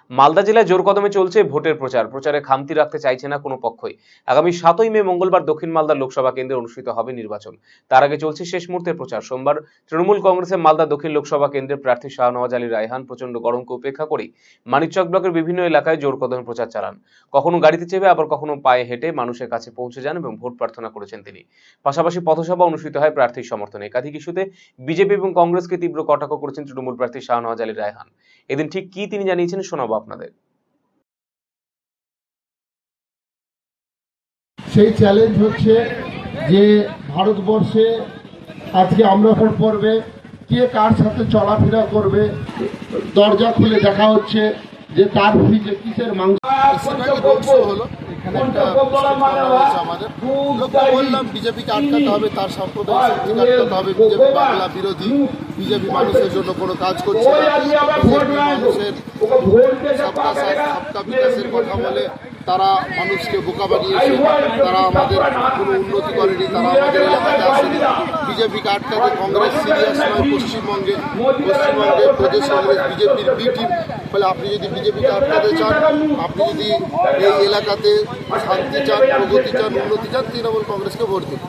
মালদা জেলায় জোর কদমে চলছে ভোটের প্রচারে খামতি রাখতে চাইছে না কোনো পক্ষই। আগামী 7ই মে মঙ্গলবার দক্ষিণ মালদা লোকসভা কেন্দ্রে অনুষ্ঠিত হবে নির্বাচন। তার আগে চলছে শেষ মুহূর্তের প্রচার। সোমবার তৃণমূল কংগ্রেসের মালদা দক্ষিণ লোকসভা কেন্দ্রের প্রার্থী শাহনওয়াজ আলী রায়হান প্রচন্ড গরমকে উপেক্ষা করে মানিকচক ব্লকের বিভিন্ন এলাকায় জোর কদমে প্রচার চালান। কখনো গাড়িতে চেপে আবার কখনো পায়ে হেঁটে মানুষের কাছে পৌঁছে যান এবং ভোট প্রার্থনা করেছেন তিনি। পাশাপাশি পথসভা অনুষ্ঠিত হয় প্রার্থীর সমর্থনে। একাধিক ইস্যুতে বিজেপি এবং কংগ্রেসকে তীব্র কটাক্ষ করেছেন তৃণমূল প্রার্থী শাহনওয়াজ আলী রায়হান। এদিন ঠিক কি তিনি জানিয়েছেন শোনাবো আপনাদের। সেই চ্যালেঞ্জ হচ্ছে যে ভারতবর্ষে আজকে আমরা ভোট পড়বে, কে কার সাথে চলাফেরা করবে, দরজা খুলে দেখা হচ্ছে যে তার ফ্রিজে কিসের মাংস হলো। এখানে একটা আমাদের বললাম বিজেপিকে আটকাতে হবে, তার সাম্প্রদায়িক শক্তিকে আটকাতে হবে। বিজেপি বাংলা বিরোধী, বিজেপি মানুষের জন্য কোনো কাজ করছে না। মানুষের সবকা সাথ সবকা বিকাশের কথা বলে তারা মানুষকে বোকা বানিয়েছে। তারা আমাদের কোনো উন্নতি করেনি, তারা আমাদের এলাকাতে আসেনি। বিজেপিকে আটকাতে কংগ্রেস সিরিয়াস নয়। পশ্চিমবঙ্গে প্রদেশ কংগ্রেস বিজেপির বি টিম। ফলে আপনি যদি বিজেপিকে আটকাতে চান, আপনি যদি এই এলাকাতে শান্তি চান, প্রগতি চান, উন্নতি চান, তৃণমূল কংগ্রেসকে ভোট দিন।